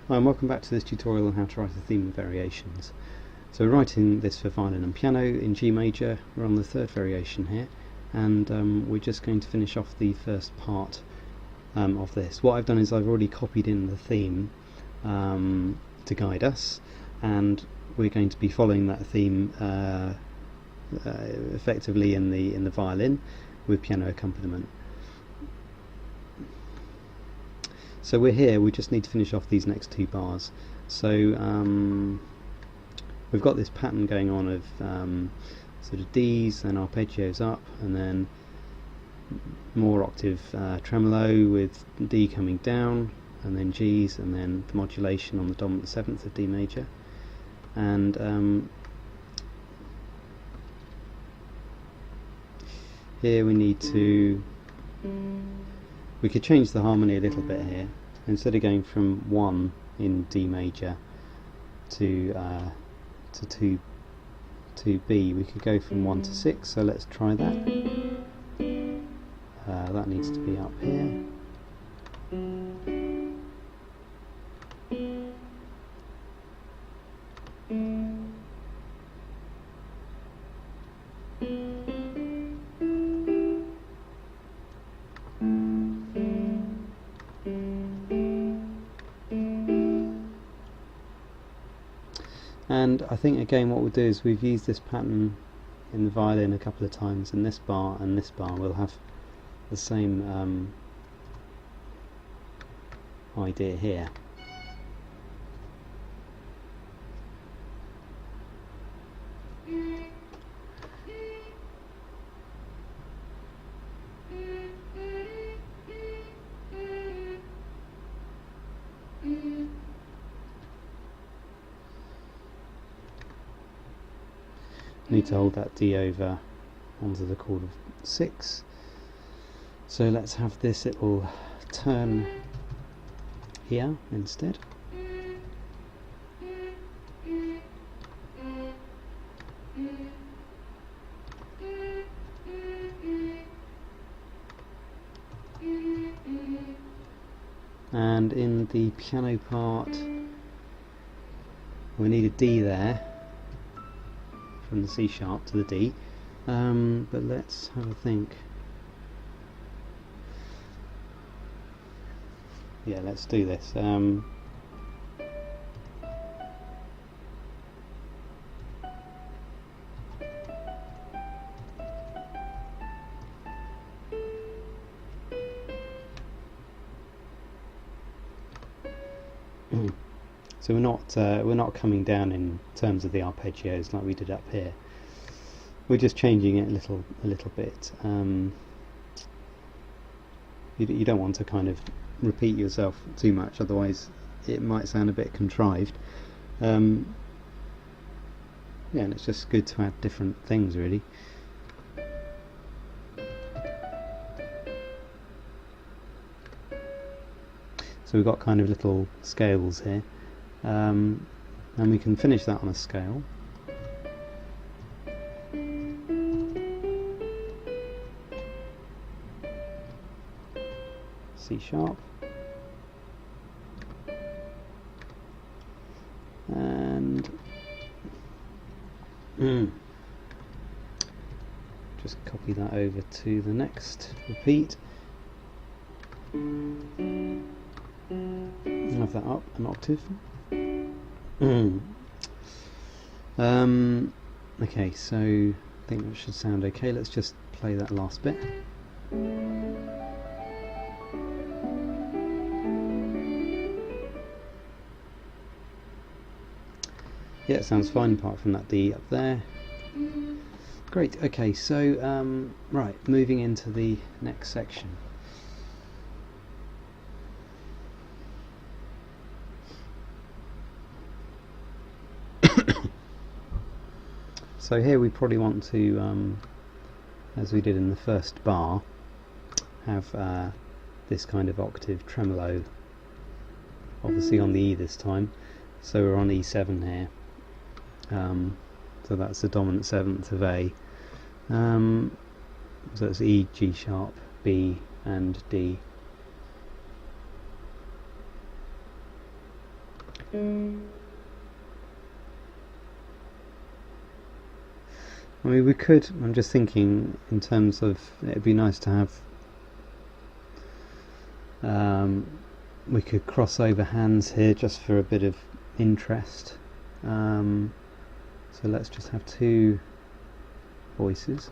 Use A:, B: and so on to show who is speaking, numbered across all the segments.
A: Hi and welcome back to this tutorial on how to write a theme with variations. So we're writing this for violin and piano in G major. We're on the third variation here, and we're just going to finish off the first part of this. What I've done is I've already copied in the theme to guide us, and we're going to be following that theme effectively in the violin with piano accompaniment. So we're here, we just need to finish off these next two bars. So we've got this pattern going on of sort of D's, then arpeggios up, and then more octave tremolo with D coming down, and then G's, and then the modulation on the dominant seventh of D major. And here we need to, we could change the harmony a little bit here. Instead of going from 1 in D major to 2 to B, we could go from 1 to 6, so let's try that. That needs to be up here. And I think again what we'll do is we've used this pattern in the violin a couple of times, and this bar will have the same idea here. Need to hold that D over onto the chord of 6. So let's have this little turn here instead. And in the piano part, we need a D there, from the C sharp to the D, but let's have a think. Yeah, let's do this. So we're not coming down in terms of the arpeggios like we did up here. We're just changing it a little bit. You don't want to kind of repeat yourself too much, otherwise it might sound a bit contrived. Yeah, and it's just good to add different things really. So we've got kind of little scales here. And we can finish that on a scale. C sharp. And just copy that over to the next repeat. Have that up an octave. Okay, so I think that should sound okay. Let's just play that last bit. Yeah, it sounds fine apart from that D up there. Great, okay, so right, moving into the next section. So here we probably want to, as we did in the first bar, have this kind of octave tremolo, obviously on the E this time, so we're on E7 here, so that's the dominant seventh of A, so it's E, G sharp, B and D. I mean, we could, I'm just thinking in terms of, it'd be nice to have, we could cross over hands here just for a bit of interest. So let's just have two voices,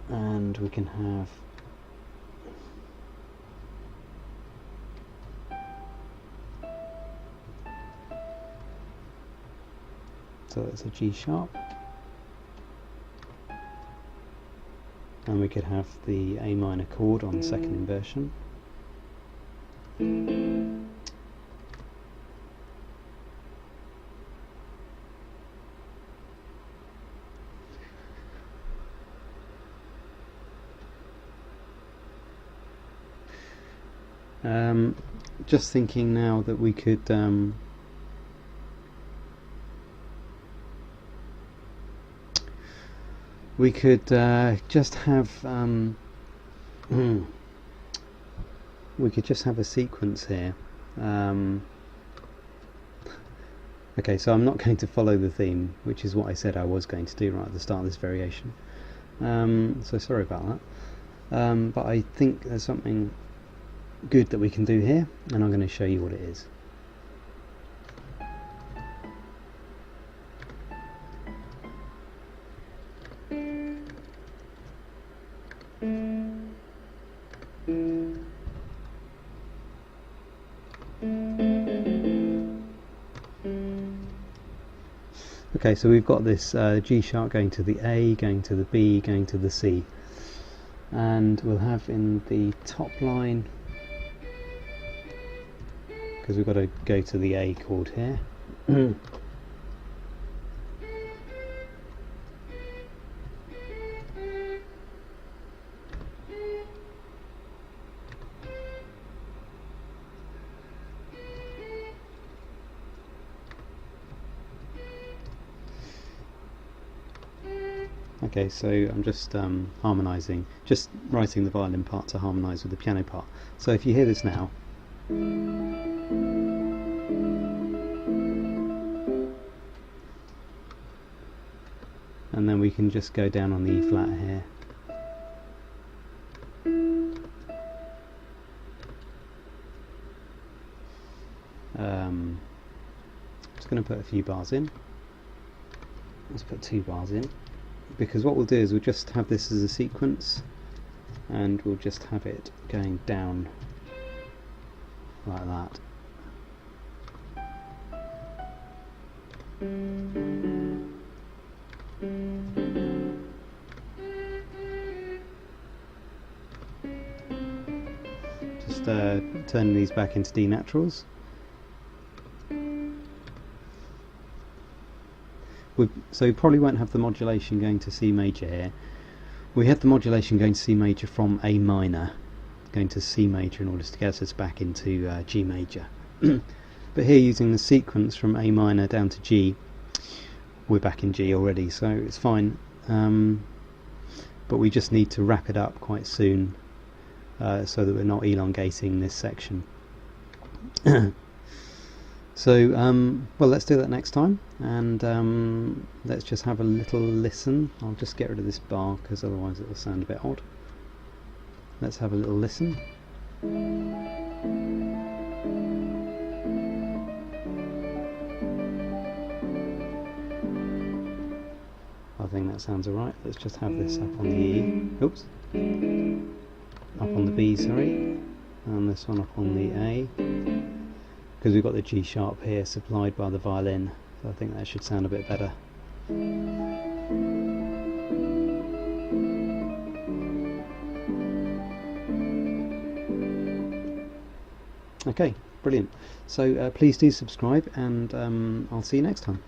A: and we can have so that's a G sharp, and we could have the A minor chord on second inversion. Just thinking now that we could just have we could just have a sequence here. Okay, so I'm not going to follow the theme, which is what I said I was going to do right at the start of this variation. So sorry about that. But I think there's something good that we can do here, and I'm going to show you what it is. Okay, so we've got this G sharp going to the A, going to the B, going to the C, and we'll have in the top line, because we've got to go to the A chord here. Okay, so I'm just harmonising, just writing the violin part to harmonise with the piano part. So if you hear this now, and then we can just go down on the E flat here. Just going to put a few bars in. Let's put 2 bars in, because what we'll do is we'll just have this as a sequence, and we'll just have it going down like that. Just turning these back into D naturals. So we probably won't have the modulation going to C major here. We had the modulation going to C major from A minor, going to C major in order to get us back into G major. But here, using the sequence from A minor down to G, we're back in G already, so it's fine. But we just need to wrap it up quite soon, so that we're not elongating this section. So, well, let's do that next time, and let's just have a little listen. I'll just get rid of this bar, because otherwise it will sound a bit odd. Let's have a little listen. I think that sounds alright. Let's just have this up on the E. Oops. Up on the B, sorry. And this one up on the A. Because we've got the G sharp here supplied by the violin, so I think that should sound a bit better. Okay, brilliant. So please do subscribe, and I'll see you next time.